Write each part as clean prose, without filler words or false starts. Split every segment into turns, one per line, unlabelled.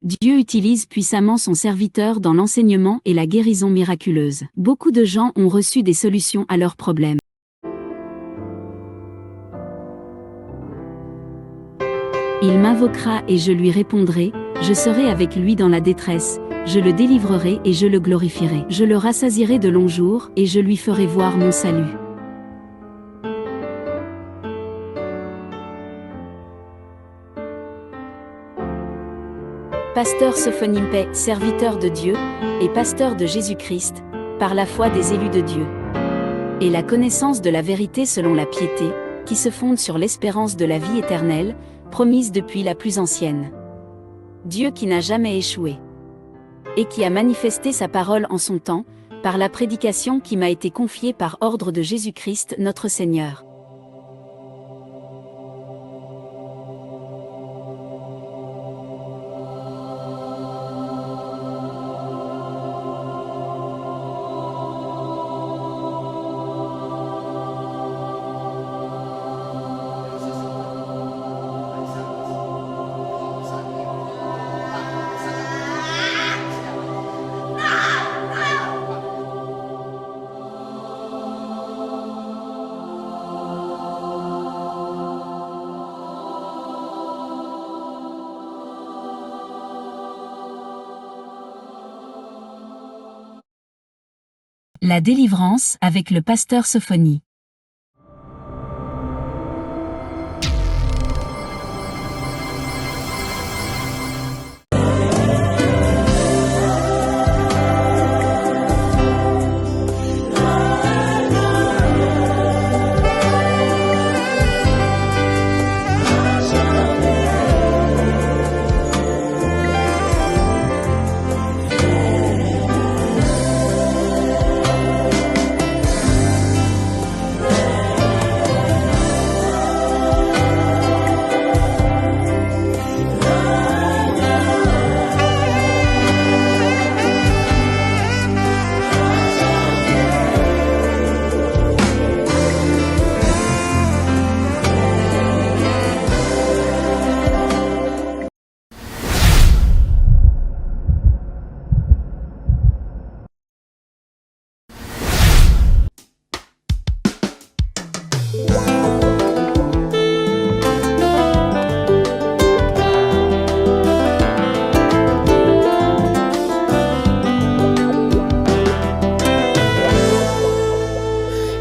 Dieu utilise puissamment son serviteur dans l'enseignement et la guérison miraculeuse. Beaucoup de gens ont reçu des solutions à leurs problèmes. Il m'invoquera et je lui répondrai, je serai avec lui dans la détresse, je le délivrerai et je le glorifierai. Je le rassasierai de longs jours et je lui ferai voir mon salut. Pasteur Sophonie Mpay, serviteur de Dieu, et pasteur de Jésus-Christ, par la foi des élus de Dieu. Et la connaissance de la vérité selon la piété, qui se fonde sur l'espérance de la vie éternelle, promise depuis la plus ancienne. Dieu qui n'a jamais échoué. Et qui a manifesté sa parole en son temps, par la prédication qui m'a été confiée par ordre de Jésus-Christ notre Seigneur. La délivrance avec le pasteur Sophonie.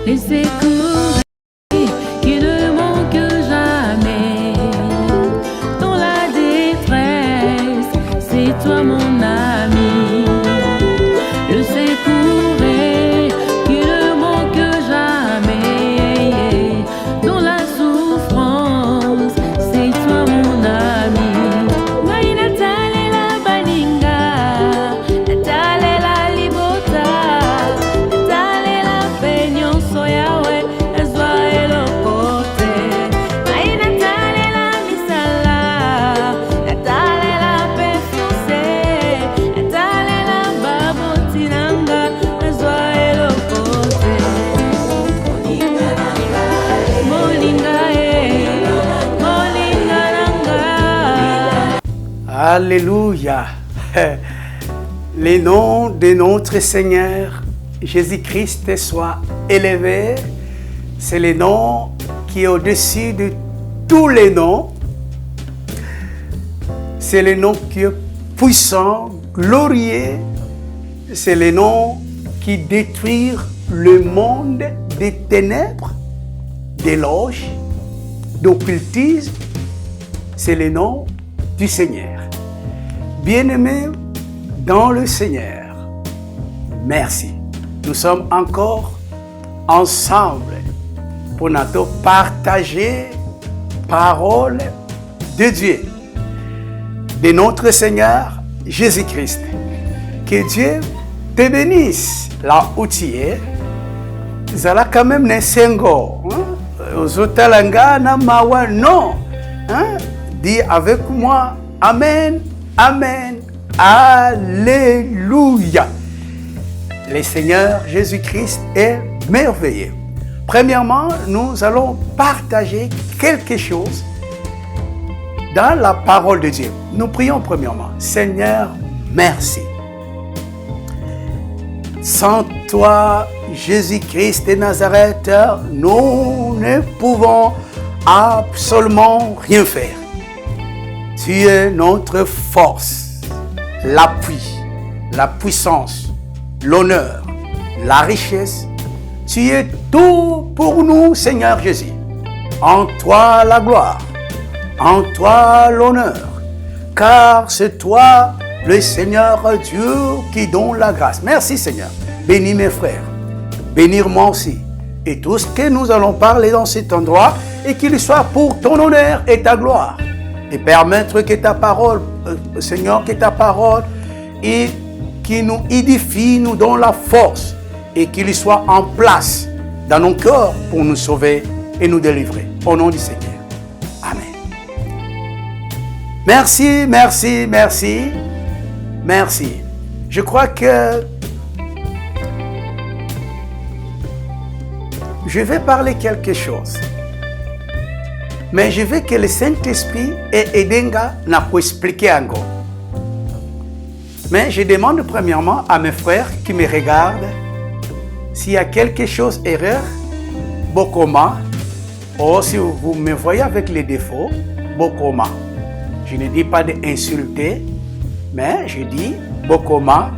Laissez courir, qui ne manque jamais. Dans la détresse, c'est toi mon ami. Laissez courir, qui ne manque jamais. Dans la souffrance, c'est toi mon ami. Naina tale la baninga, tale la libota, tale la peñon.
Alléluia. Le nom de notre Seigneur Jésus-Christ soit élevé. C'est le nom qui est au-dessus de tous les noms. C'est le nom qui est puissant, glorieux. C'est le nom qui détruit le monde des ténèbres, des loges, d'occultisme. C'est le nom du Seigneur. Bien-aimés dans le Seigneur, merci. Nous sommes encore ensemble pour nous partager parole de Dieu, de notre Seigneur Jésus-Christ. Que Dieu te bénisse là où tu es. Zala quand même ne sengo. Ozotalanga na mawa non. Dis avec moi Amen. Amen. Alléluia. Le Seigneur Jésus-Christ est merveilleux. Premièrement, nous allons partager quelque chose dans la parole de Dieu. Nous prions premièrement. Seigneur, merci. Sans toi, Jésus-Christ de Nazareth, nous ne pouvons absolument rien faire. Tu es notre force, l'appui, la puissance, l'honneur, la richesse. Tu es tout pour nous, Seigneur Jésus. En toi la gloire, en toi l'honneur, car c'est toi le Seigneur Dieu qui donne la grâce. Merci Seigneur. Bénis mes frères, bénir moi aussi. Et tout ce que nous allons parler dans cet endroit, et qu'il soit pour ton honneur et ta gloire. Et permettre que ta parole, Seigneur, que ta parole, et qui nous édifie, nous donne la force, et qu'il soit en place dans nos cœurs pour nous sauver et nous délivrer. Au nom du Seigneur. Amen. Merci, merci, merci, merci. Je crois que je vais parler quelque chose. Mais je veux que le Saint-Esprit ait aidé à expliquer encore. Mais je demande premièrement à mes frères qui me regardent s'il y a quelque chose erreur, bokoma, ou si vous me voyez avec les défauts, bokoma. Je ne dis pas d'insulter, mais je dis bokoma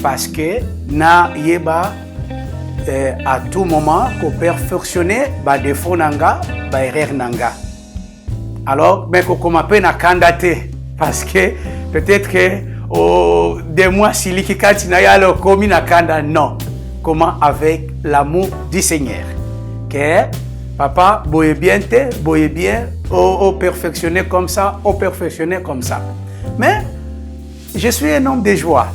parce que na yeba à tout moment qu'on perfectionner ba défaut nanga, ba erreur nanga. Alors, mais qu'on m'appelle na candidaté parce que peut-être que des mois si l'ikikati na yalo komi na kanda non. Comment avec l'amour du Seigneur. Que papa boye bien te, boye bien, au perfectionner comme ça, au perfectionner comme ça. Mais je suis un homme de joie.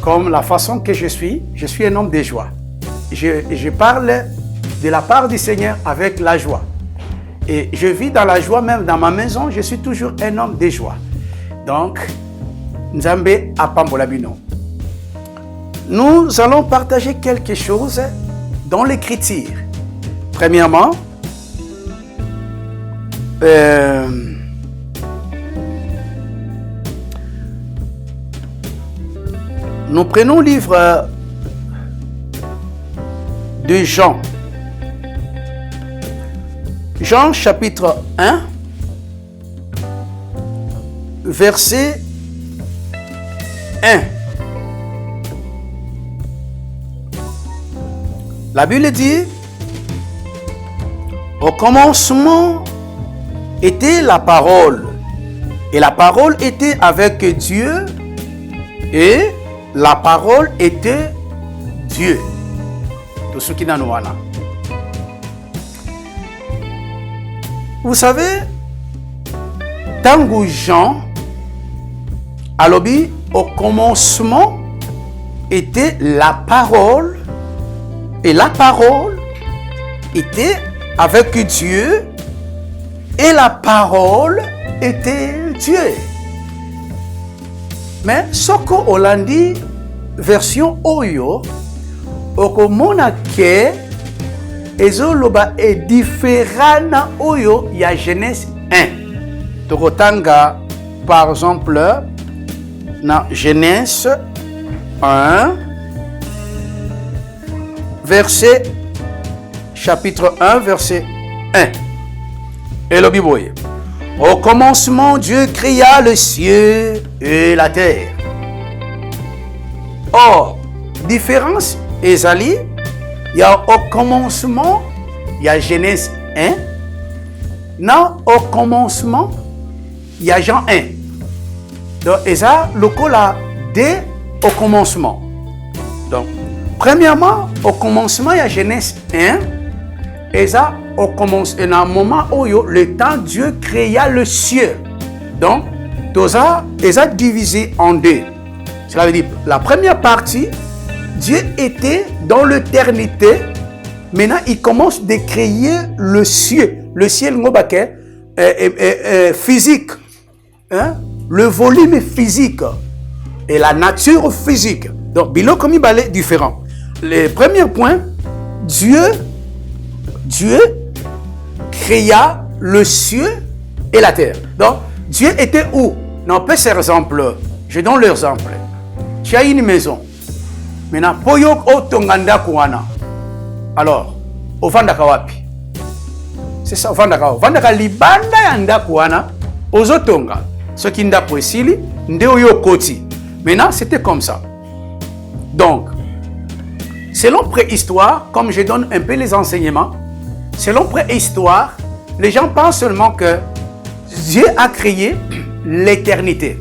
Comme la façon que je suis un homme de joie. Je parle de la part du Seigneur avec la joie. Et je vis dans la joie, même dans ma maison, je suis toujours un homme de joie. Donc, Nzambe Apambolabino. Nous allons partager quelque chose dans l'Écriture. Premièrement, nous prenons le livre de Jean. Jean chapitre 1, verset 1. La Bible dit, au commencement était la parole, et la parole était avec Dieu, et la parole était Dieu. Tout ce qui est dans nous. Vous savez, Tango Jean, alobi, au commencement était la parole, et la parole était avec Dieu, et la parole était Dieu. Mais ce qu'on a dit, version Oyo, okomona ke ezoloba est différent na Oyo, il y a Genèse 1. Tokotanga, par exemple, dans Genèse 1, verset, chapitre 1, verset 1. Et le Bible. Au commencement, Dieu créa le ciel et la terre. Or, différence, Ezali, il y a au commencement, il y a Genèse 1. Non, au commencement, il y a Jean 1. Donc, Eza, le col a dès au commencement. Donc, premièrement, au commencement, il y a Genèse 1. Eza, au commencement, et dans un moment où le temps, Dieu créa le ciel. Donc, Toza, Eza divisé en deux. Cela veut dire, la première partie, Dieu était dans l'éternité. Maintenant, il commence de créer le ciel. Le ciel, physique. Hein? Le volume physique. Et la nature physique. Donc, bilo comme il est différent. Le premier point, Dieu créa le ciel et la terre. Donc, Dieu était où? Non, pas ces exemples. Je donne l'exemple. Tu as une maison. Maintenant, poyo otonganda kuana. Alors, ovandaka wapi? C'est ça, ovandaka. Ovandaka libanda yanda kuana. Ozotonga. Ce qui n'a pas esili, ndeoyo koti. Maintenant, c'était comme ça. Donc, selon préhistoire, comme je donne un peu les enseignements, selon préhistoire, les gens pensent seulement que Dieu a créé l'éternité.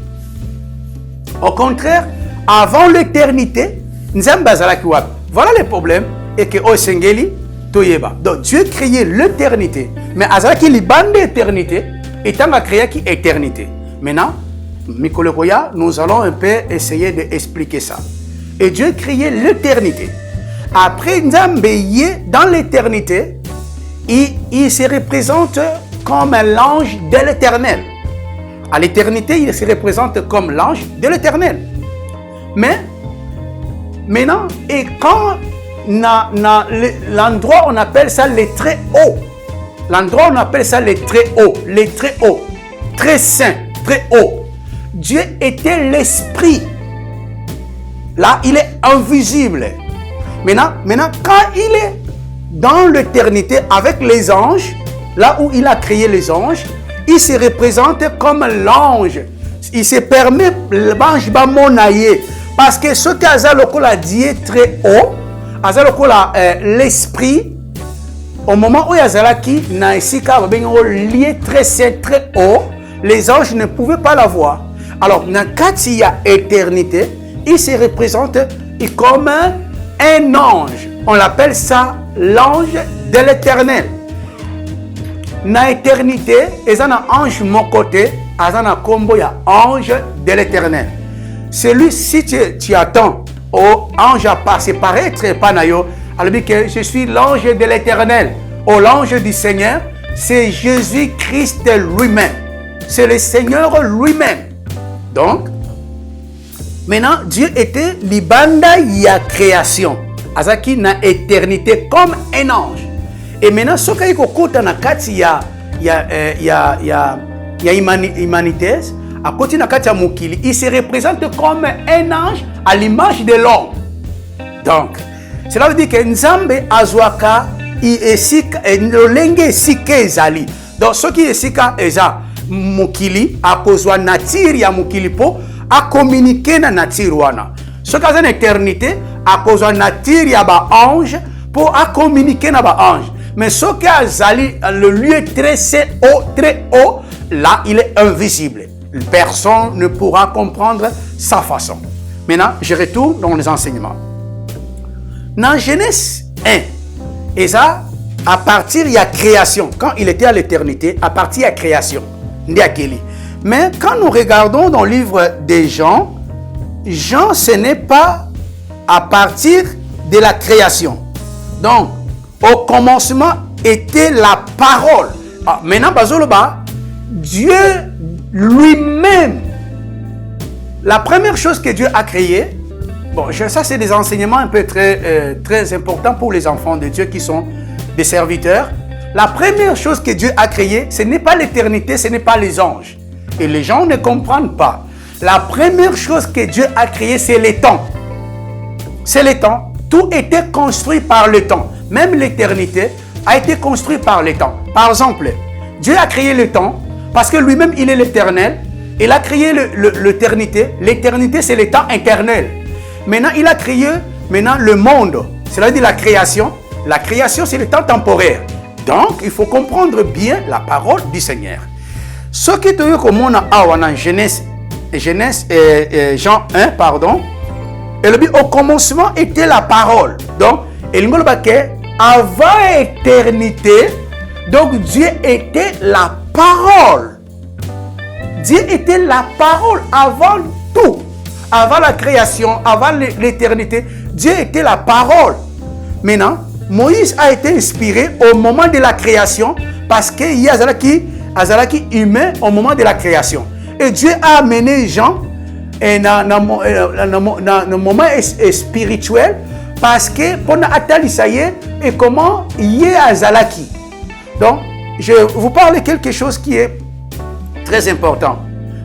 Au contraire, avant l'éternité, voilà le problème, et que Osengeli, Toyeba. Donc Dieu créait l'éternité, mais Azalaki liban d'éternité, étant à créer qui éternité. Maintenant, Mikolokoya, nous allons un peu essayer d'expliquer ça. Et Dieu créait l'éternité. Après Nzambeye, dans l'éternité, il se représente comme l'ange de l'éternel. À l'éternité, il se représente comme l'ange de l'éternel. Mais, maintenant, et quand l'endroit, on appelle ça les très hauts. L'endroit, on appelle ça les très hauts, très saint, très haut. Dieu était l'esprit. Là, il est invisible. Maintenant, quand il est dans l'éternité avec les anges, là où il a créé les anges, il se représente comme l'ange. Il se permet l'ange bamonaye. Parce que ce qu'Azaloko a dit est très haut, Azaloko a l'esprit, au moment où Azalaki n'a ici lié très saint, très haut, les anges ne pouvaient pas la voir. Alors, quand il y a éternité, il se représente comme un ange. On l'appelle ça l'ange de l'éternel. Na éternité, et ça na ange mon côté, azana combo ya ange de l'éternel. Celui si tu attends au ange à pas paraître pas nayo, alors que je suis l'ange de l'éternel. Au l'ange du Seigneur, c'est Jésus-Christ lui-même. C'est le Seigneur lui-même. Donc, maintenant, Dieu était libanda ya création. Azaki na éternité comme un ange. Et maintenant, ce qu'il y a na kati ya humanité, à côté na kati ya mukili, il se représente comme un ange à l'image de l'homme. Donc, cela veut dire que Nzambe azwaka esika lolenge esika ezali. Donc, ce qui esika eza mukili a kozwa nature ya mukili po a communiquer na nature wana. Ce qui a une éternité a kozwa nature ya ba ange pour a communiquer na ba ange. Mais ce qui a zali le lieu très haut, là il est invisible. Personne ne pourra comprendre sa façon. Maintenant, je retourne dans les enseignements. Dans Genèse 1, et ça, à partir de la création, quand il était à l'éternité, à partir de la création, mais quand nous regardons dans le livre des Jean, ce n'est pas à partir de la création. Donc, au commencement était la parole. Ah, maintenant, Dieu lui-même, la première chose que Dieu a créée, bon, ça c'est des enseignements un peu très importants pour les enfants de Dieu qui sont des serviteurs. La première chose que Dieu a créée, ce n'est pas l'éternité, ce n'est pas les anges. Et les gens ne comprennent pas. La première chose que Dieu a créée, c'est le temps. C'est le temps. Tout était construit par le temps. Même l'éternité a été construite par le temps. Par exemple, Dieu a créé le temps parce que lui-même, il est l'éternel. Il a créé l'éternité. L'éternité, c'est le temps éternel. Maintenant, il a créé le monde. Cela veut dire la création. La création, c'est le temps temporaire. Donc, il faut comprendre bien la parole du Seigneur. Ce qui est comme on a en Genèse Jean 1, pardon. Et le but au commencement était la parole. Donc, avant éternité, donc Dieu était la parole. Dieu était la parole avant tout. Avant la création, avant l'éternité, Dieu était la parole. Maintenant, Moïse a été inspiré au moment de la création parce qu'il y a Azalaki humain au moment de la création. Et Dieu a amené Jean dans le moment spirituel parce que pendant Atalisaye et comment il y a Azalaki. Donc, je vous parle de quelque chose qui est Très important.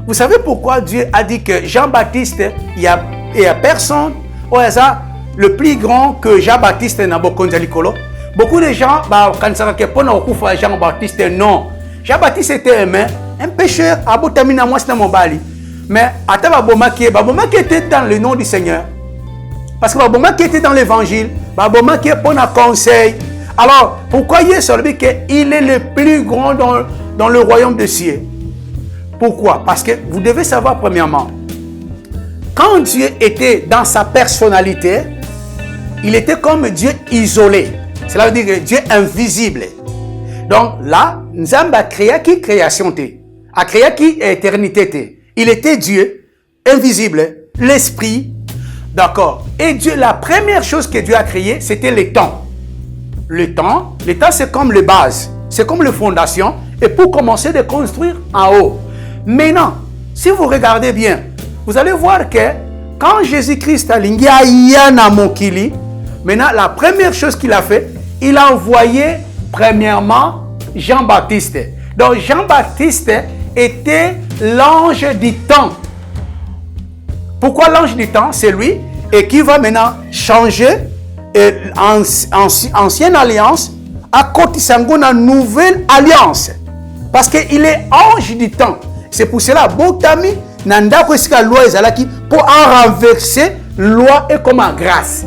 Vous savez pourquoi Dieu a dit que Jean-Baptiste, il y a personne, le plus grand que Jean-Baptiste n'a pas connu. Beaucoup de gens, quand ça va Jean-Baptiste, non. Jean-Baptiste était un pécheur, mais Baboma qui était dans le nom du Seigneur. Parce que Baboma qui était dans l'évangile, Baboma qui est pour un conseil. Alors, pourquoi il est celui qu'il est le plus grand dans le royaume de cieux? Pourquoi? Parce que vous devez savoir premièrement, quand Dieu était dans sa personnalité, il était comme Dieu isolé. Cela veut dire que Dieu invisible. Donc là, Nzamba a créé qui création était, a créé qui éternité était. Il était Dieu invisible, l'esprit, d'accord. Et Dieu, la première chose que Dieu a créée, c'était le temps. Le temps, c'est comme le base, c'est comme la fondation. Et pour commencer de construire en haut. Maintenant, si vous regardez bien, vous allez voir que quand Jésus-Christ a mokili, maintenant la première chose qu'il a fait, il a envoyé premièrement Jean-Baptiste. Donc Jean-Baptiste était l'ange du temps. Pourquoi l'ange du temps? C'est lui et qui va maintenant changer ancienne alliance à côté de nouvelle alliance. Parce qu'il est ange du temps. C'est pour cela, Botami, Nanda Kwesika loi ezalaki pour en renverser loi et comme en grâce.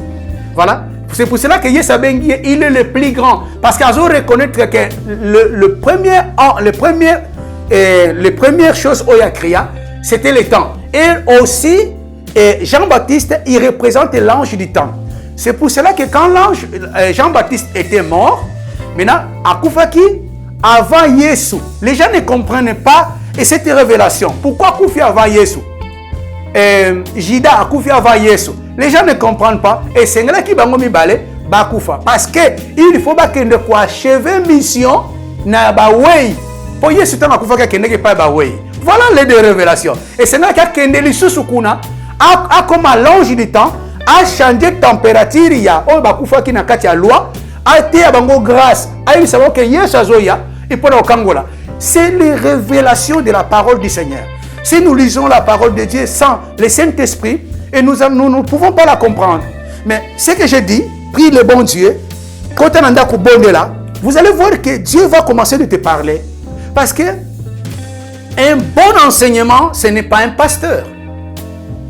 Voilà. C'est pour cela que Yesabengi, il est le plus grand. Parce qu'il faut reconnaître que les premières choses qu'il a créées, c'était le temps. Et aussi, Jean-Baptiste, il représente l'ange du temps. C'est pour cela que quand Jean-Baptiste était mort, maintenant, à Koufaki, avant Yesu, les gens ne comprennent pas et cette révélation. Pourquoi Koufi avant Yesu? Jida a Koufi avant Yesu. Les gens ne comprennent pas. Et c'est là qui va me balayer, Bakoufa. Parce que il faut pas qu'il ne soit achevé mission na bawei. Pour Yesu tant Bakoufa qu'il ne pas bawei. Voilà les deux révélations. Et c'est là qu'il y a Sukuna a comme l'ange du temps a changé température ya. Oh Bakoufa qui n'a qu'à la loi a été à bango grâce. A eu savoir que Yesu azoya et pour le Kangola. C'est les révélations de la parole du Seigneur. Si nous lisons la parole de Dieu sans le Saint-Esprit, et nous ne pouvons pas la comprendre. Mais ce que je dis, prie le bon Dieu, quand on est là, vous allez voir que Dieu va commencer de te parler. Parce que un bon enseignement, ce n'est pas un pasteur.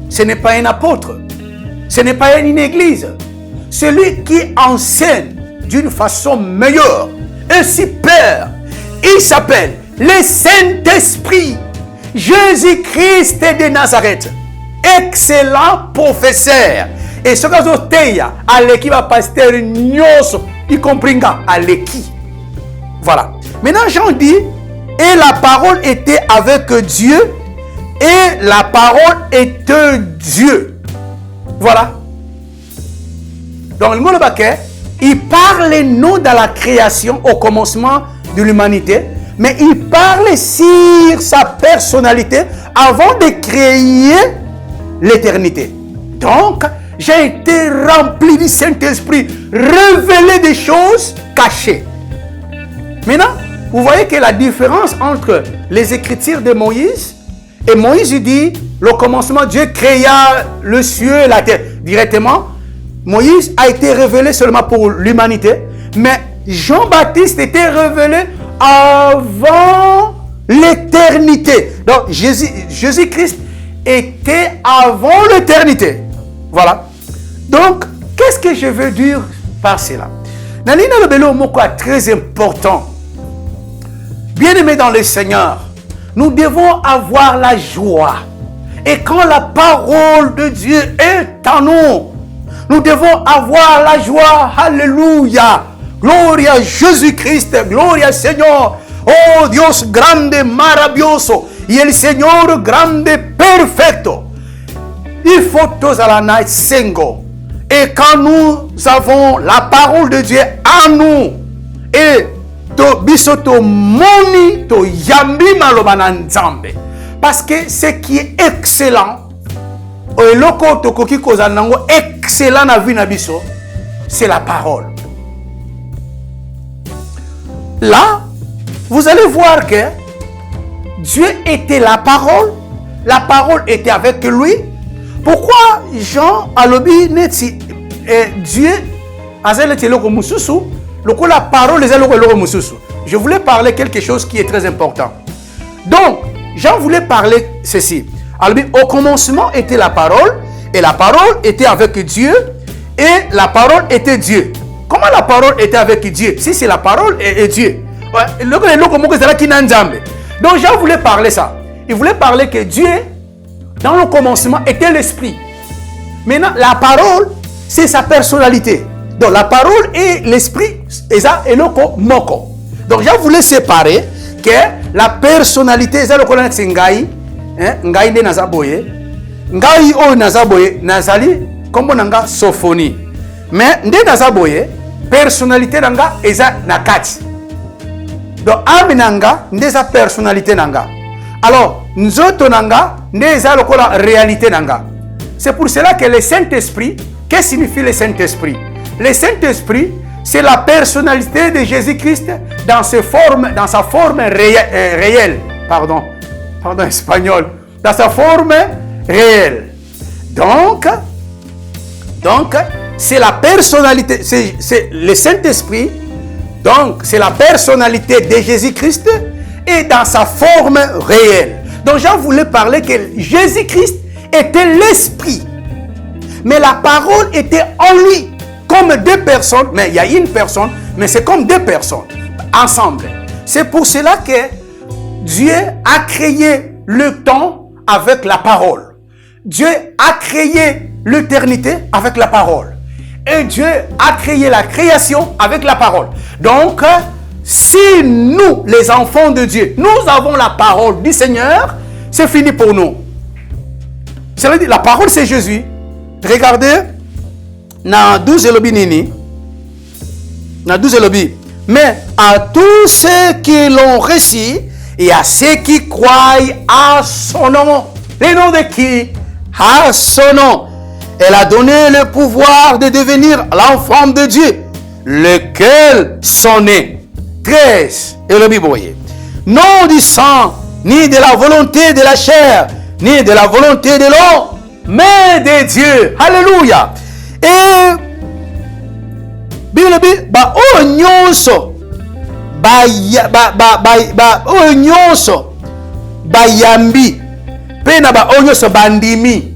Ce n'est pas un apôtre. Ce n'est pas une église. Celui qui enseigne d'une façon meilleure et super, il s'appelle le Saint-Esprit, Jésus-Christ de Nazareth. Excellent professeur. Et ce que vous avez à l'équipe pasteur Nyoso, y compris à l'équipe. Voilà. Maintenant, Jean dit, et la parole était avec Dieu, et la parole était Dieu. Voilà. Donc, le mot baquet, il parle non dans la création au commencement de l'humanité, mais il parle sur sa personnalité avant de créer l'éternité. Donc, j'ai été rempli du Saint-Esprit, révélé des choses cachées. Maintenant, vous voyez que la différence entre les Écritures de Moïse, et Moïse dit, le commencement, Dieu créa le ciel et la terre. Directement, Moïse a été révélé seulement pour l'humanité, mais Jean-Baptiste était révélé avant l'éternité. Donc, Jésus-Christ était avant l'éternité. Voilà. Donc, qu'est-ce que je veux dire par cela? Nalina le belo moko est très important. Bien-aimés dans le Seigneur, nous devons avoir la joie. Et quand la parole de Dieu est en nous, nous devons avoir la joie. Alléluia. Gloria a Jésus-Christ. Gloria al Señor. Oh Dios grande, maravilloso. Y el Señor grande, perfecto. Il faut tous à la night single. Et quand nous avons la parole de Dieu en nous, et to bisoto moni to yambi malobana nzambe. Parce que ce qui est excellent, et loko to koki kozanango excellent na vie na biso, c'est la parole. Là, vous allez voir que Dieu était la parole était avec lui. Pourquoi Jean a lobi neti Dieu azaleti loko mususu, loko la parole les loko mususu. Je voulais parler quelque chose qui est très important. Donc, Jean voulait parler ceci. Alors, au commencement était la parole, et la parole était avec Dieu, et la parole était Dieu. Comment la parole était avec Dieu? Si c'est la parole et Dieu. Donc Jean voulait parler ça. Il voulait parler que Dieu, dans le commencement, était l'esprit. Maintenant, la parole, c'est sa personnalité. Donc la parole et l'esprit, et ça, et le moko. Donc Jean voulait séparer que la personnalité, c'est le colonel Ngai, Ngai de Nazaboye, Ngai o Nazaboye, Nazali, comme on a sophonie. Mais de Nazaboye, personnalité nanga eza nakati. Donc âme nanga ndeza personnalité nanga. Alors nzoto nanga ndeza lokola réalité nanga. C'est pour cela que le Saint-Esprit, qu'est-ce que signifie le Saint-Esprit? Le Saint-Esprit, c'est la personnalité de Jésus-Christ dans sa forme réelle. Pardon espagnol. Dans sa forme réelle. Donc c'est la personnalité, c'est le Saint-Esprit, donc c'est la personnalité de Jésus-Christ et dans sa forme réelle. Donc Jean voulait parler que Jésus-Christ était l'Esprit, mais la parole était en lui, comme deux personnes, mais il y a une personne, mais c'est comme deux personnes, ensemble. C'est pour cela que Dieu a créé le temps avec la parole. Dieu a créé l'éternité avec la parole. Et Dieu a créé la création avec la parole. Donc, si nous, les enfants de Dieu, nous avons la parole du Seigneur, c'est fini pour nous. C'est-à-dire, la parole, c'est Jésus. Regardez, dans 12 elobi nini, dans 12 elobi. Mais à tous ceux qui l'ont reçu et à ceux qui croient à son nom. Les noms de qui? À son nom. Elle a donné le pouvoir de devenir l'enfant de Dieu, lequel sont nés. 13. Et le biboyer. Non du sang, ni de la volonté de la chair, ni de la volonté de l'homme, mais de Dieu. Alléluia. Et Bible ba onyonso onyonso bayambi pena ba onyonso bandimi.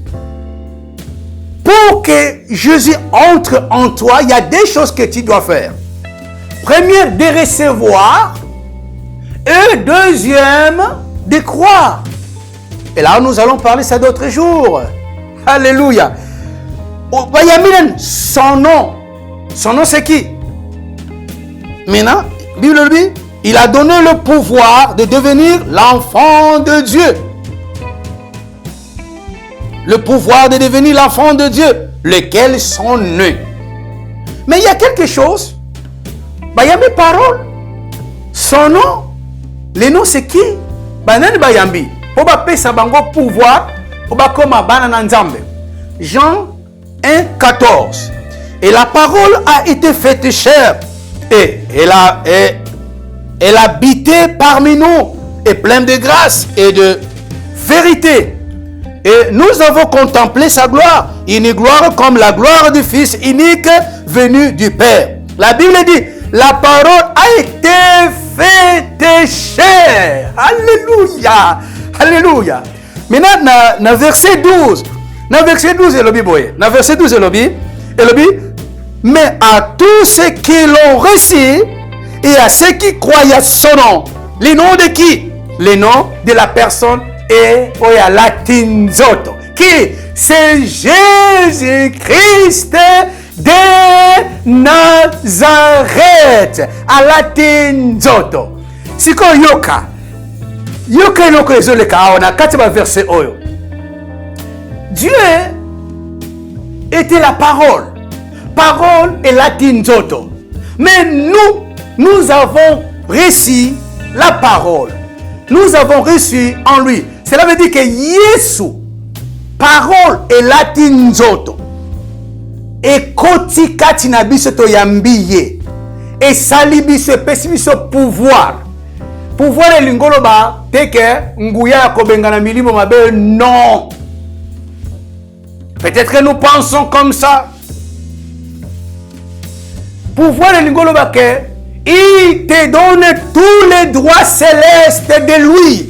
Pour que Jésus entre en toi, il y a des choses que tu dois faire. Première, de recevoir. Et deuxième, de croire. Et là, nous allons parler ça d'autres jours. Alléluia. Son nom. Son nom, c'est qui? Maintenant, Bible dit, il a donné le pouvoir de devenir l'enfant de Dieu. Le pouvoir de devenir l'enfant de Dieu, lesquels sont nés. Mais il y a quelque chose, il y a mes paroles, son nom, le nom c'est qui? Pouvoir, Jean 1, 14. Et la parole a été faite chair, et elle a habité parmi nous, et pleine de grâce et de vérité. Et nous avons contemplé sa gloire, une gloire comme la gloire du Fils unique venu du Père. La Bible dit, la parole a été faite chair. Alléluia. Alléluia. Maintenant, dans verset 12, dans verset 12, mais à tous ceux qui l'ont reçu et à ceux qui croient à son nom. Les noms de qui? Les noms de la personne et à latinzoto. Qui? C'est Jésus-Christ de Nazareth. À latinzoto. Si ko yoka noko ezoleka aona kati ba verset oyo. Dieu était la parole. Parole et latinzoto. Mais nous avons reçu la parole. Nous avons reçu en lui. Cela veut dire que Yesu, parole et latinzoto, et koti kati na biso to yambiye, et salibi se pesi biso pouvoir, Pouvoir de l'ingoloba, teke, nguya kobengana milimo mabe, non. Peut-être que nous pensons comme ça. Pouvoir de l'ingoloba que il te donne tous les droits célestes de lui.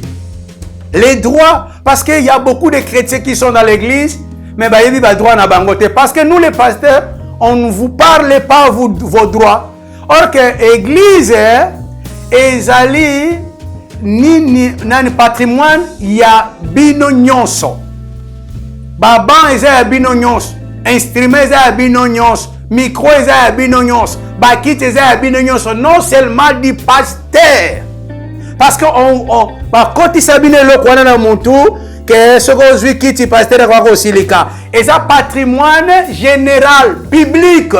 Les droits, parce qu'il y a beaucoup de chrétiens qui sont dans l'église, mais il y a des droits à bangote. Parce que nous les pasteurs, on ne vous parle pas vos droits. Or que l'église, ezali ni patrimoine, il y a bino nyonso. Baban eza bino nyonso. Instrument eza bino nyonso. Micro eza bino nyonso. Bakit eza bino nyonso. Non seulement du pasteur. Parce que quand il s'abine le coin dans mon tour, que ce qu'on dit qui pasteur de Silika. Et ça patrimoine général, biblique.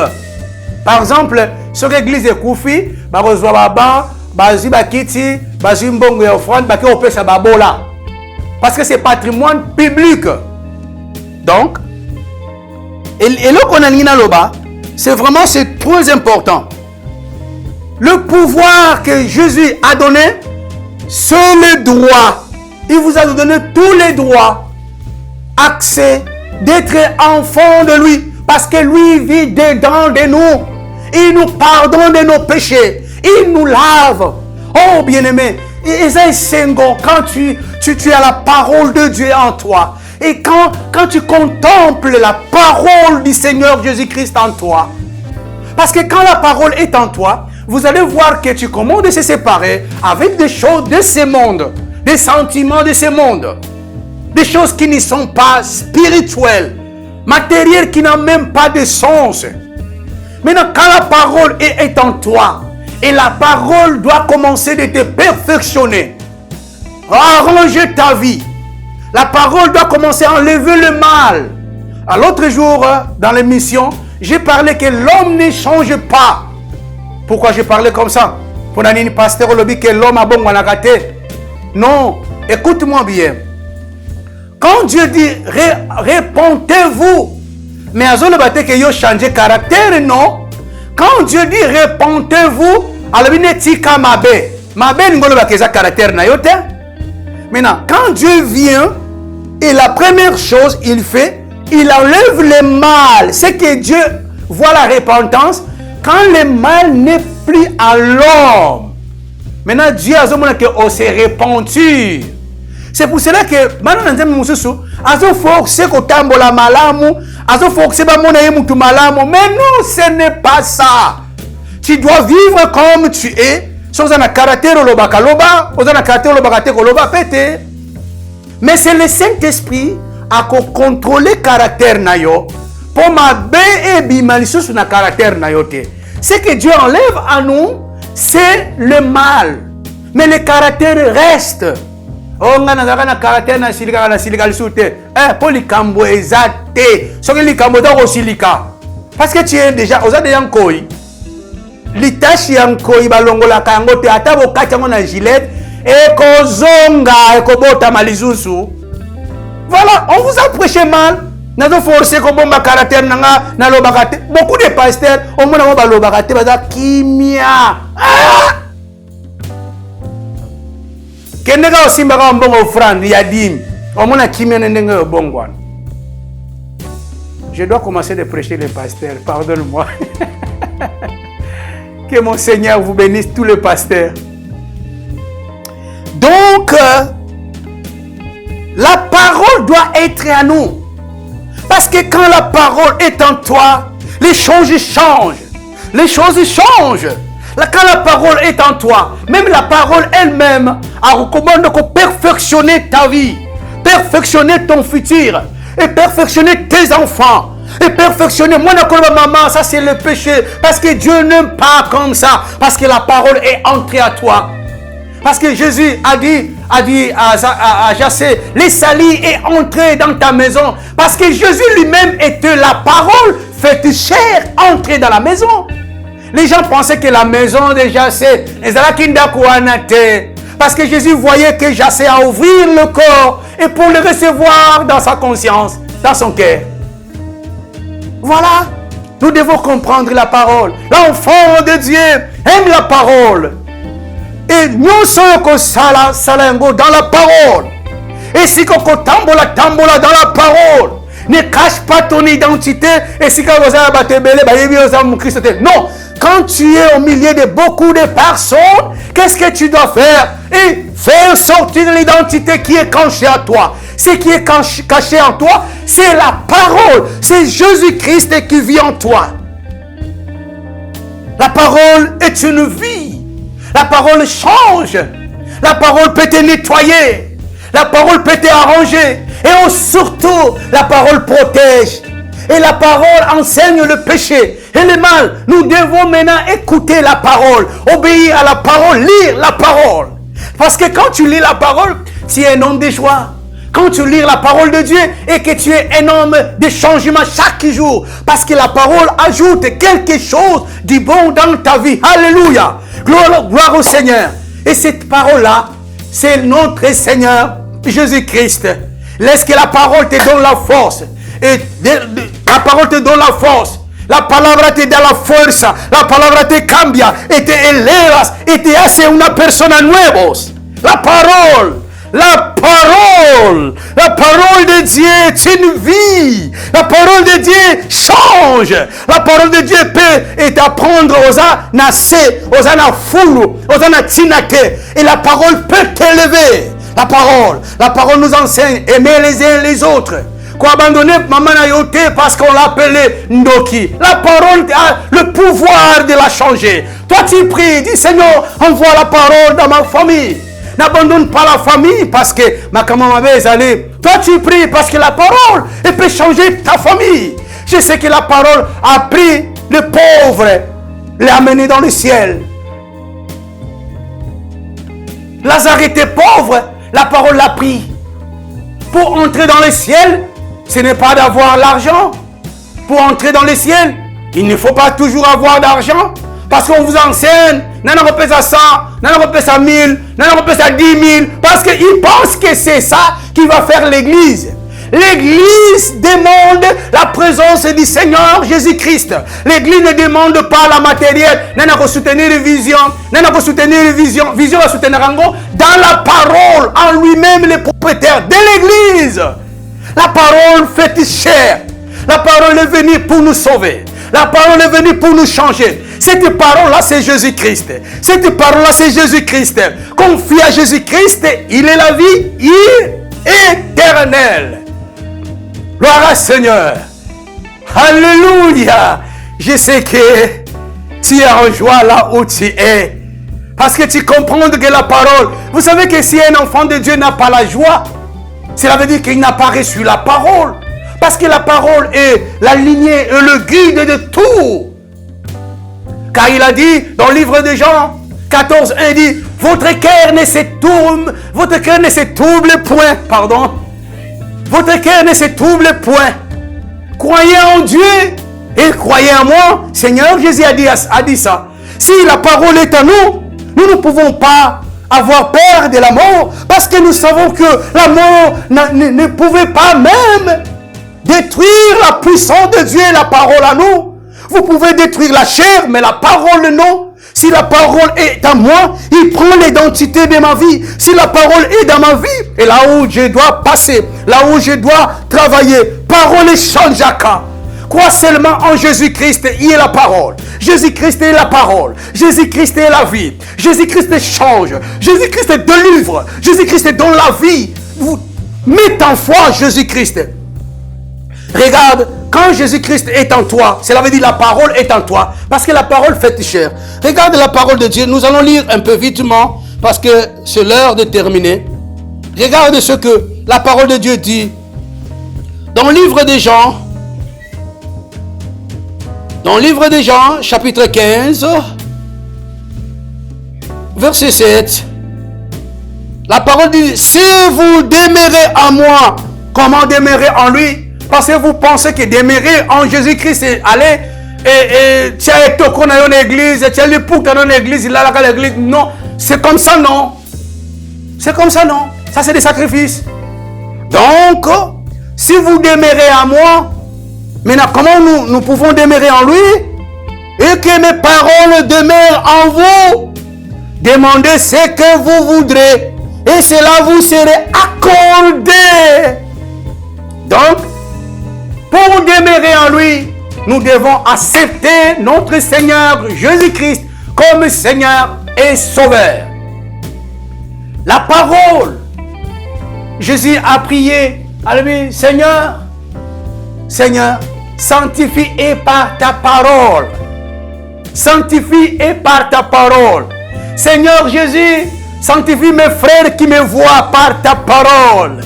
Par exemple, sur l'église de Koufi, bazwa baba, bazi bakiti, bazi mbongo ya offrande, baki opesa babola. Parce que c'est patrimoine public. Donc, et là qu'on a nina loba, c'est vraiment c'est très important. Le pouvoir que Jésus a donné, c'est le droit. Il vous a donné tous les droits, accès d'être enfant de lui, parce que lui vit dedans de nous. Il nous pardonne de nos péchés. Il nous lave. Oh bien-aimé, quand tu as la parole de Dieu en toi, et quand tu contemples la parole du Seigneur Jésus-Christ en toi, parce que quand la parole est en toi, vous allez voir que tu commences à se séparer avec des choses de ce monde, des sentiments de ce monde, des choses qui ne sont pas spirituelles, matérielles qui n'ont même pas de sens. Maintenant, quand la parole est en toi, et la parole doit commencer de te perfectionner, arranger ta vie, la parole doit commencer à enlever le mal. À l'autre jour, dans l'émission, j'ai parlé que l'homme ne change pas. Pourquoi j'ai parlé comme ça? Pour un pasteur au lobby que l'homme a bon raté. Non, écoute-moi bien. Quand Dieu dit répentez-vous, mais à zone bâté que yo changer caractère, non. Quand Dieu dit répentez-vous, alors il n'est pas mabé. Mabé n'ngolo ba keza caractère na yote. Maintenant, quand Dieu vient, et la première chose il fait, il enlève le mal. C'est que Dieu voit la repentance quand le mal n'est plus à l'homme. Maintenant, Dieu a dit qu'on s'est repenti. C'est pour cela que maintenant nous mususu azo forcer ko tambola malamu, azo forcer ba mona yemutu malamu, mais non, ce n'est pas ça. Tu dois vivre comme tu es, sans un caractère loba kaloba, sans un caractère loba kate koloba pete. Mais c'est le Saint-Esprit à contrôler le caractère nayo pour ma bé et bimalisus na caractère nayote. Ce que Dieu enlève à nous, c'est le mal, mais le caractère reste. Oh, on a un caractère na silika lisute. Pour les cambo ezate. Ce que les cambo dans silika. Parce que tu es déjà, aux déjà en koi. L'itachi en koi balongola kango te atabo katango na gilet et kozonga et kobota malizusu. Voilà, on vous a prêché mal. Nous avons forcé comme bon caractère na lobakate. Beaucoup de pasteurs, au moins na lobakate bada kimia. Kenega osimba ka mbongo offrande ya dim. Omona kimia ndenga bongwan. Je dois commencer de prêcher les pasteurs, pardonne-moi. Que mon Seigneur vous bénisse tous les pasteurs. Donc la parole doit être à nous. Parce que quand la parole est en toi, les choses changent. Les choses changent. Quand la parole est en toi, même la parole elle-même a recommandé de perfectionner ta vie, perfectionner ton futur, et perfectionner tes enfants, et perfectionner. Moi, maman, ça c'est le péché, parce que Dieu n'aime pas comme ça, parce que la parole est entrée à toi. Parce que Jésus a dit à Jassé, les salis est entré dans ta maison, parce que Jésus lui-même était la parole faite chair, entrée dans la maison. Les gens pensaient que la maison de Jassé, parce que Jésus voyait que Jassé a ouvert le corps et pour le recevoir dans sa conscience, dans son cœur. Voilà, nous devons comprendre la parole. L'enfant de Dieu aime la parole. Et dans la parole. Et si koko tambola dans la parole, ne cache pas ton identité. Et si non, quand tu es au milieu de beaucoup de personnes, qu'est-ce que tu dois faire? Et faire sortir l'identité qui est cachée à toi. Ce qui est caché en toi, c'est la parole. C'est Jésus-Christ qui vit en toi. La parole est une vie. La parole change. La parole peut te nettoyer. La parole peut t'arranger. Et surtout, la parole protège. Et la parole enseigne le péché et le mal. Nous devons maintenant écouter la parole, obéir à la parole, lire la parole. Parce que quand tu lis la parole, tu es un homme de joie. Quand tu lis la parole de Dieu et que tu es un homme de changement chaque jour. Parce que la parole ajoute quelque chose de bon dans ta vie. Alléluia. Gloire au Seigneur. Et cette parole-là, c'est notre Seigneur Jésus-Christ. Laisse que la parole te donne la force. Et la parole te donne la force. La palabra te da la fuerza. La palabra te cambia. Et te elevas. Et te hace una persona nuevos. La parole. La parole de Dieu est une vie. La parole de Dieu change. La parole de Dieu peut t'apprendre aux anasé, aux anafulu, aux anatinake. Et la parole peut t'élever. La parole nous enseigne aimer les uns les autres. Quoi abandonner maman Nayote parce qu'on l'appelait Ndoki. La parole a le pouvoir de la changer. Toi tu pries, dis Seigneur, envoie la parole dans ma famille. N'abandonne pas la famille parce que ma maman m'avait allé. Toi tu pries parce que la parole elle peut changer ta famille. Je sais que la parole a pris le pauvre, l'a amené dans le ciel. Lazare était pauvre, la parole l'a pris. Pour entrer dans le ciel, ce n'est pas d'avoir l'argent. Pour entrer dans le ciel, il ne faut pas toujours avoir d'argent. Parce qu'on vous enseigne, non, on repèse à 100, non, on repèse à 1000, non, on repèse à 10 000. Parce qu'ils pensent que c'est ça qui va faire l'église. L'église demande la présence du Seigneur Jésus-Christ. L'église ne demande pas la matériel. Non, on va soutenir les visions. Non, on va soutenir les visions. Vision va soutenir dans la parole, en lui-même, le propriétaire de l'église. La parole fait chair. La parole est venue pour nous sauver. La parole est venue pour nous changer. Cette parole-là, c'est Jésus-Christ. Cette parole-là, c'est Jésus-Christ. Confie à Jésus-Christ, il est la vie éternelle. Gloire à Seigneur. Alléluia. Je sais que tu es en joie là où tu es. Parce que tu comprends que la parole... Vous savez que si un enfant de Dieu n'a pas la joie, cela veut dire qu'il n'a pas reçu la parole. Parce que la parole est la lignée et le guide de tout. Car il a dit dans le livre de Jean 14, 1, il dit votre cœur ne se trouble point. Pardon. Votre cœur ne se trouble point. Croyez en Dieu et croyez en moi. Seigneur Jésus a dit ça. Si la parole est à nous, nous ne pouvons pas avoir peur de la mort. Parce que nous savons que la mort ne pouvait pas même détruire la puissance de Dieu et la parole à nous. Vous pouvez détruire la chair, mais la parole non. Si la parole est à moi, il prend l'identité de ma vie. Si la parole est dans ma vie, et là où je dois passer, là où je dois travailler, parole change à cas. Crois seulement en Jésus-Christ, il est la parole. Jésus-Christ est la parole. Jésus-Christ est la vie. Jésus-Christ change. Jésus-Christ délivre. Jésus-Christ donne la vie. Vous mettez en foi Jésus-Christ. Regarde, quand Jésus-Christ est en toi, cela veut dire la parole est en toi. Parce que la parole fait chair. Regarde la parole de Dieu. Nous allons lire un peu vitement parce que c'est l'heure de terminer. Regarde ce que la parole de Dieu dit. Dans le livre des Jean, chapitre 15, verset 7, la parole dit, si vous demeurez en moi, comment demeurer en lui? Parce que vous pensez que demeurer en Jésus-Christ, c'est aller et tu as été dans une église, tu as lu pour dans une église, il a la l'église. Non, c'est comme ça, non. C'est comme ça, non. Ça, c'est des sacrifices. Donc, si vous demeurez en moi, maintenant, comment nous pouvons demeurer en lui? Et que mes paroles demeurent en vous. Demandez ce que vous voudrez et cela vous sera accordé. Donc, pour demeurer en lui, nous devons accepter notre Seigneur Jésus-Christ comme Seigneur et Sauveur. La parole, Jésus a prié, a dit, Seigneur, Seigneur, sanctifie par ta parole. Sanctifie par ta parole. Seigneur Jésus, sanctifie mes frères qui me voient par ta parole.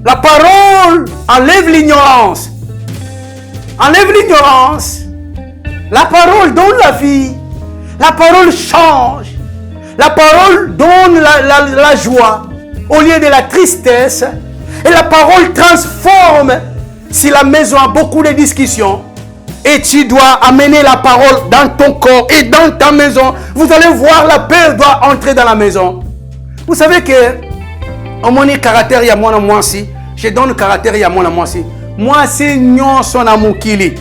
La parole enlève l'ignorance. Enlève l'ignorance. La parole donne la vie. La parole change. La parole donne la joie au lieu de la tristesse. Et la parole transforme. Si la maison a beaucoup de discussions, et tu dois amener la parole dans ton corps et dans ta maison, vous allez voir la paix doit entrer dans la maison. Vous savez que, au moins, caractère, il y a moi, si. Je donne le caractère, il y a moi, si. Moi, si nyon son amukili,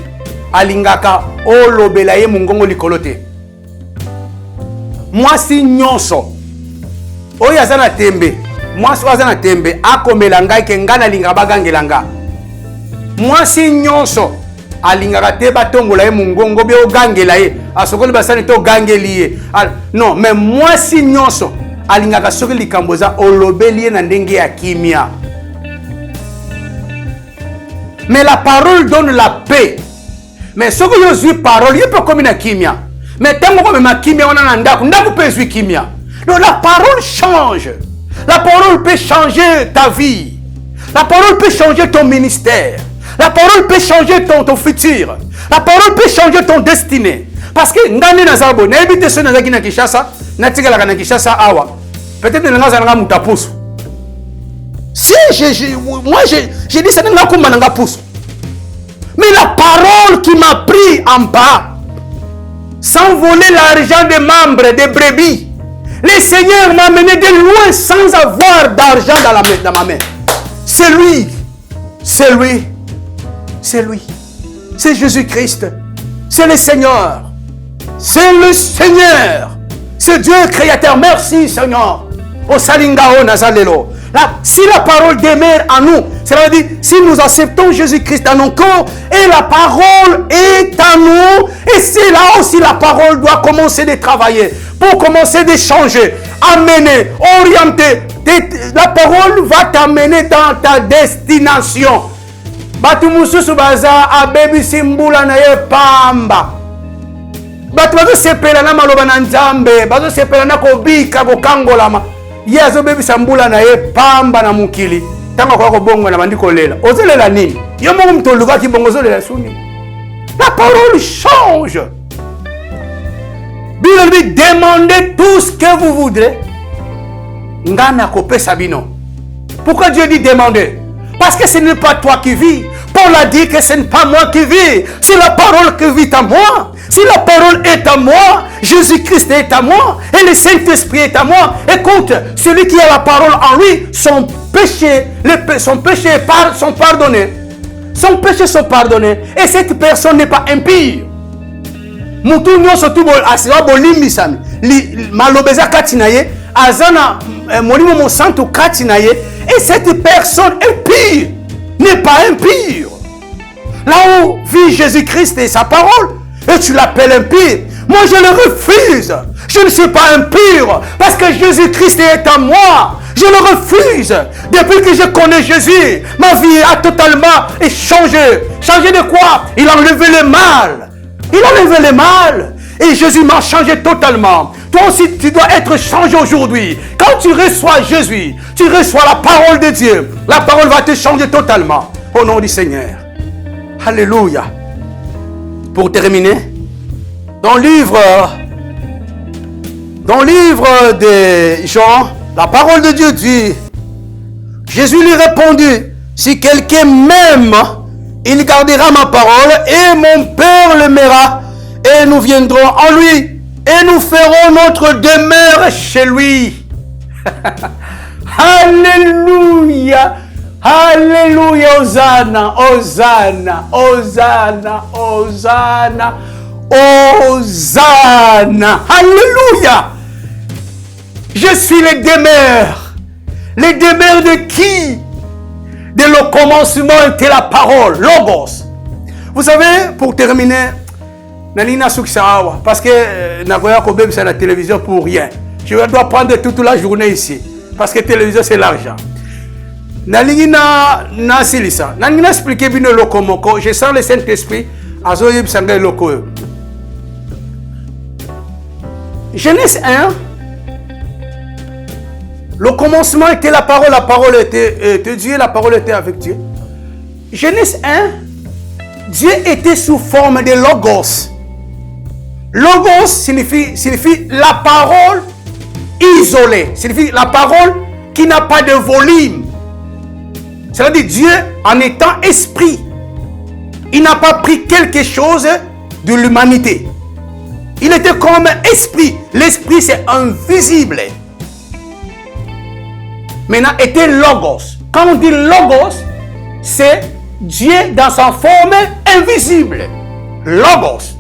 alingaka, o lobelaye mungongo likolote. Moi, si nyon son, o yazana tembe, moi, si wazana tembe, akomelanga, kengana lingabagangelanga. Moi, si nyon son, alingaka te batongola ye mungongo be ogangela ye asokoli basani to gangeli ye non mais moi si nyonso alingaka soki likambo za olobeli ye na ndenge ya kimia. Mais la parole donne la paix. Mais soki yo zwi parole ye peut comme na kimia. Mais tango comme ma kimia wana na ndako peut zwi kimia. Donc la parole change. La parole peut changer ta vie. La parole peut changer ton ministère. La parole peut changer ton futur. La parole peut changer ton destinée. Parce que ngani na zabo, na ebite so na zaki na Kinshasa, na tigala na Kinshasa awa. Peut-être na ngaza nga mutapusu. Si moi j'ai dit ça na kuma na ngapusu. Mais la parole qui m'a pris en bas, sans voler l'argent des membres, des brebis, le Seigneur m'a mené de loin sans avoir d'argent dans ma main. C'est lui. C'est lui. C'est lui. C'est Jésus-Christ. C'est le Seigneur. C'est le Seigneur. C'est Dieu créateur. Merci Seigneur. Au Salingao Nazalelo. Si la parole demeure en nous, cela veut dire si nous acceptons Jésus-Christ dans nos corps et la parole est en nous, et c'est là aussi la parole doit commencer de travailler pour commencer d'échanger, amener, orienter. La parole va t'amener dans ta destination. Batu mususu baza abebi simbula na ye pamba. Batu bazo sepela na maloba na Nzambe, bazo sepela na kobika kokangolama. Ye azo bebi sambula na ye pamba na mukili. Tanga kwa bongo na bandiko lela. Ozelela nini? Yo mo mtoluka ki bongo zolela suni. La parole change. Bible dit demandez tout ce que vous voudrez. Ngana kope sabino. Pourquoi Dieu dit demander? Parce que ce n'est pas toi qui vis. Paul a dit que ce n'est pas moi qui vis. C'est la parole qui vit en moi. Si la parole est en moi, Jésus-Christ est en moi et le Saint-Esprit est en moi. Écoute, celui qui a la parole en lui, son péché sont pardonnés. Son péché sont pardonnés. Et cette personne n'est pas impure. Mutu nyoso tu asiwa bolimi sami. Malobeza katinaye azana molimo mo santo katinaye. Et cette personne impure n'est pas impure. Là où vit Jésus-Christ et sa parole, et tu l'appelles impure. Moi, je le refuse. Je ne suis pas impur parce que Jésus-Christ est en moi. Je le refuse. Depuis que je connais Jésus, ma vie a totalement changé. Changé de quoi? Il a enlevé le mal. Il a enlevé le mal. Et Jésus m'a changé totalement. Toi aussi, tu dois être changé aujourd'hui. Quand tu reçois Jésus, tu reçois la parole de Dieu. La parole va te changer totalement. Au nom du Seigneur. Alléluia. Pour terminer, dans le livre de Jean, la parole de Dieu dit, Jésus lui répondit, si quelqu'un m'aime, il gardera ma parole et mon Père l'aimera et nous viendrons en lui et nous ferons notre demeure chez lui. Alléluia. Alléluia, Hosanna, Hosanna, Hosanna, Hosanna, Hosanna. Alléluia. Je suis le demeure. Le demeure de qui? De le commencement était la parole, Logos. Vous savez, pour terminer, parce que Nagoya Kobe, c'est la télévision pour rien. Je dois prendre toute la journée ici. Parce que la télévision, c'est l'argent. Na silisa. Nalina expliquer bien le komoko. Je sens le Saint-Esprit. Azoyib sangay loko. Genèse 1. Le commencement était la parole était Dieu, la parole était avec Dieu. Genèse 1. Dieu était sous forme de Logos. Logos signifie la parole isolée. Signifie la parole qui n'a pas de volume. C'est-à-dire Dieu, en étant esprit, il n'a pas pris quelque chose de l'humanité. Il était comme esprit. L'esprit, c'est invisible. Maintenant, était Logos. Quand on dit Logos, c'est Dieu dans sa forme invisible. Logos.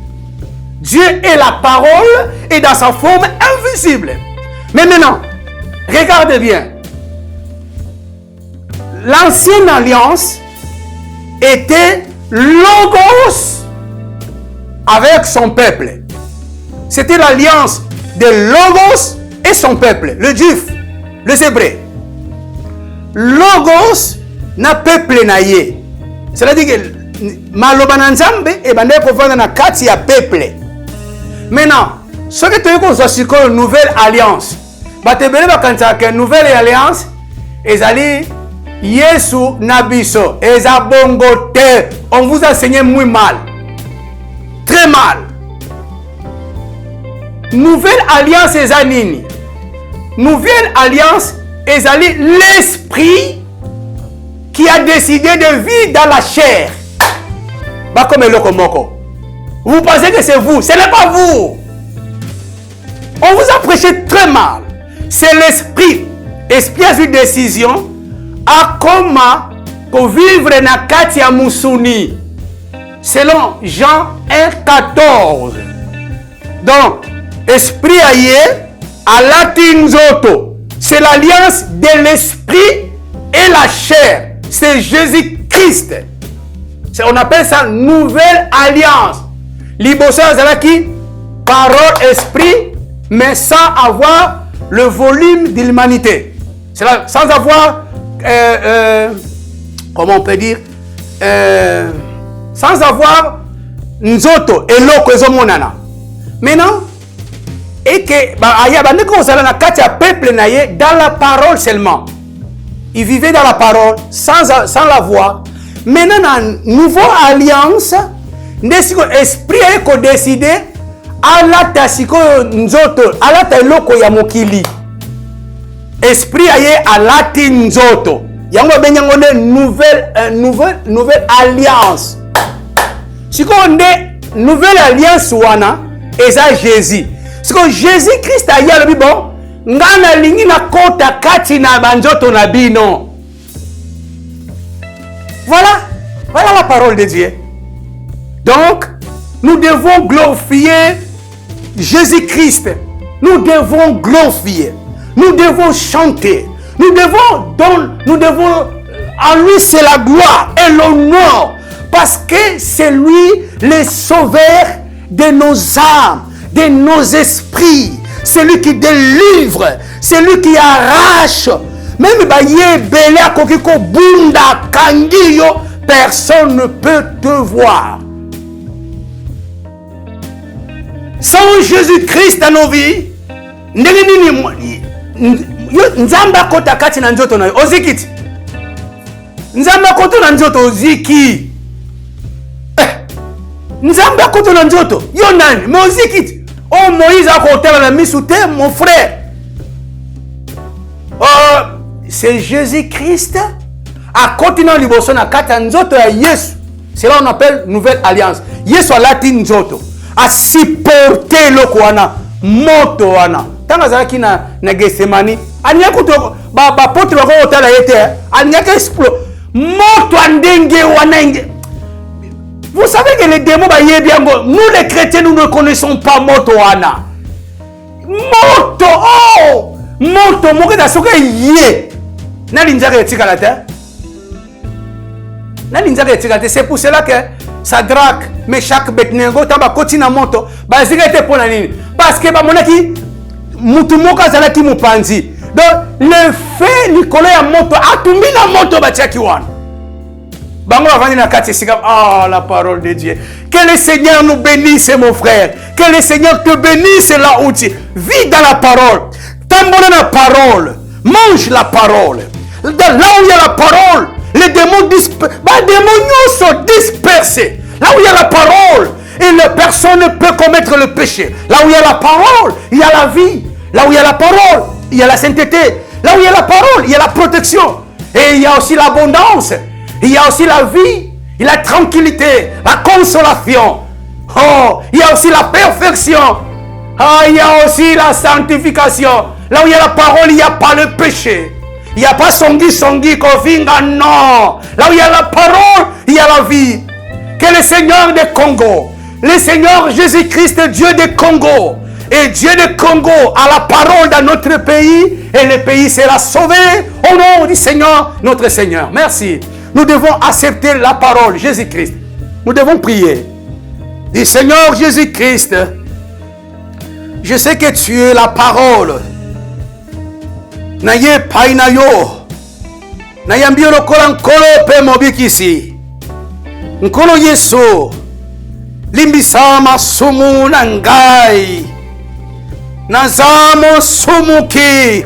Dieu est la parole et dans sa forme invisible. Mais maintenant, regardez bien. L'ancienne alliance était Logos avec son peuple. C'était l'alliance de Logos et son peuple, le juif, le hébreu. Logos na peuple naye. C'est-à-dire que maloba nzambe et bande kovanda na kati ya peuple. Maintenant, ce que tu as dit une nouvelle alliance. Batebele bakanta que nouvelle alliance ezali Yesu Nabiso, Ezabongote, on vous a enseigné muy mal. Très mal. Nouvelle alliance Ezanini. Nouvelle alliance Ezali l'esprit qui a décidé de vivre dans la chair. Bakome lokomoko. Vous pensez que c'est vous, ce n'est pas vous. On vous a prêché très mal. C'est l'esprit. Esprit a eu décision. A comment pour vivre na kati ya musuni selon Jean 1:14. Donc esprit aye à latinzoto, c'est l'alliance de l'esprit et la chair, c'est Jésus-Christ. On appelle ça nouvelle alliance. Libosa zalaki parole esprit mais sans avoir le volume de l'humanité. C'est là, sans avoir comment on peut dire, sans avoir nzoto et loko ezomonana. Maintenant, et que dans la parole seulement, il vivait dans la parole sans la voir. Maintenant, dans nouvelle alliance, l'esprit a décidé à la tasiko nzoto, à la teloko ya mokili. Esprit aye à latin nzoto. Yango benyangone nouvelle alliance. Si on dit nouvelle alliance wana eza Jésus. Si on Jésus Christ aye le bon ngana lingi na kota kati na banzoto na bino. Voilà la parole de Dieu. Donc nous devons glorifier Jésus-Christ. Nous devons glorifier. Nous devons chanter. Nous devons, en lui c'est la gloire et l'honneur. Parce que c'est lui le sauveur de nos âmes, de nos esprits. C'est lui qui délivre. C'est lui qui arrache. Même baye belé à kokiko bunda kangiyo, personne ne peut te voir. Sans Jésus-Christ dans nos vies, nzamba kota kati na nzoto na ozikiti. Nzamba kota na nzoto oziki. Nzamba kota na nzoto yo nani mais ozikiti. Oh Moïse a kotela na misute mon frère. Oh c'est Jésus-Christ a continué liboso na kata nzoto ya Yesu. C'est là on appelle nouvelle alliance. Yesu a lati nzoto. A supporter loko wana moto wana. Tanga zaki na Gethsemane anya kuto ba potre ko otala yete anya ka explose moto andenge wana nge. Vous savez que les démons ba yebiango, nous les chrétiens nous ne connaissons pas moto wana. Moto oh moto moko eza soki eye nalinzaka etikala te nalinzaka etikala te. C'est pour cela que Sadrak, Meshach, Abednego ntango bakoti na moto bazika ete mpo na nini? Parce que bamonaki mutu moko azalaki mopanzi. Donc le fait likolo ya moto atumbi na moto batiaki wana bango bavandi na kati esika. Ah, la parole de Dieu. Que le Seigneur nous bénisse, mon frère. Que le Seigneur te bénisse là où tu vis dans la parole. Tambola la parole. Mange la parole. Là où il y a la parole, les démons sont dispersés. Là où il y a la parole, et personne ne peut commettre le péché. Là où il y a la parole, il y a la vie. Là où il y a la parole, il y a la sainteté. Là où il y a la parole, il y a la protection. Et il y a aussi l'abondance. Il y a aussi la vie, la tranquillité, la consolation. Oh, il y a aussi la perfection. Ah, il y a aussi la sanctification. Là où il y a la parole, il n'y a pas le péché. Il n'y a pas songi, kovinga, non. Là où il y a la parole, il y a la vie. Que le Seigneur des Congo, le Seigneur Jésus-Christ, Dieu des Congo, et Dieu des Congo a la parole dans notre pays, et le pays sera sauvé au nom du Seigneur, notre Seigneur. Merci. Nous devons accepter la parole, Jésus-Christ. Nous devons prier. Dis, Seigneur Jésus-Christ, je sais que tu es la parole. Naye painayo. Nayambio lokola nkolo pe mobikisi. Nkolo Yesu. Limbisa masumu na ngai. Nazamo sumuki.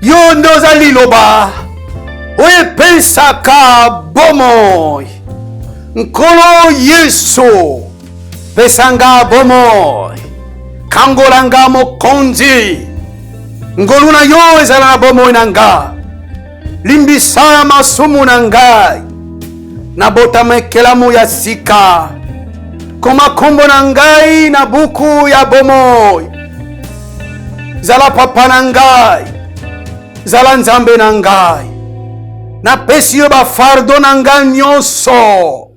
Yondo za liloba. Wepesaka bomoy. Nkolo Yesu. Pesanga bomoy. Kangolanga mokonzi. Ngoluna yo ezala na bomoy na nga. Limbisa masumu na ngai. Nabotama ekelamu ya sika. Koma kombo na ngai na buku ya bomoy. Zala papa na ngai. Zala nzambe na ngai. Napesi yo bafardo na ngai nyonso.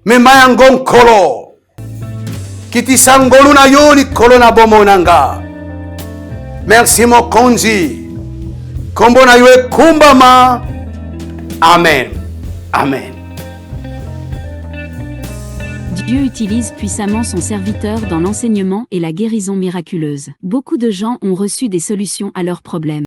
Mema yango nkolo. Kitisa ngolu na yo likolo na bomoy na nga. Merci mokonzi. Kombo na yo ekumbama. Amen. Amen.
Dieu utilise puissamment son serviteur dans l'enseignement et la guérison miraculeuse. Beaucoup de gens ont reçu des solutions à leurs problèmes.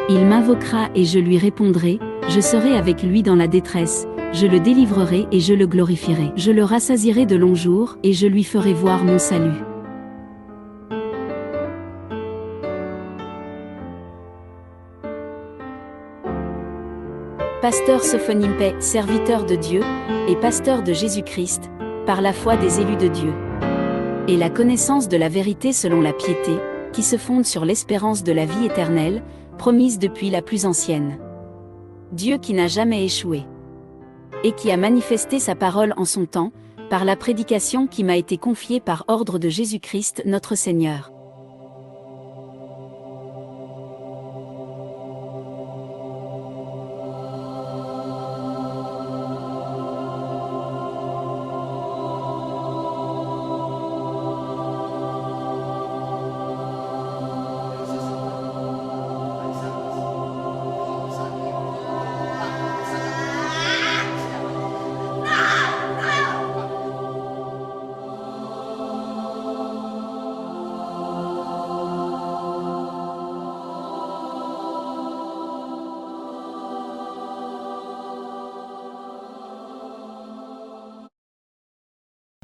Il m'invoquera et je lui répondrai, je serai avec lui dans la détresse, je le délivrerai et je le glorifierai. Je le rassasierai de longs jours et je lui ferai voir mon salut. Pasteur Sophonie, serviteur de Dieu et pasteur de Jésus-Christ, par la foi des élus de Dieu. Et la connaissance de la vérité selon la piété, qui se fonde sur l'espérance de la vie éternelle, promise depuis la plus ancienne. Dieu qui n'a jamais échoué. Et qui a manifesté sa parole en son temps, par la prédication qui m'a été confiée par ordre de Jésus-Christ notre Seigneur.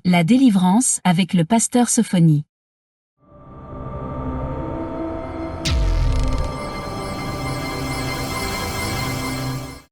La délivrance avec le pasteur Sophonie.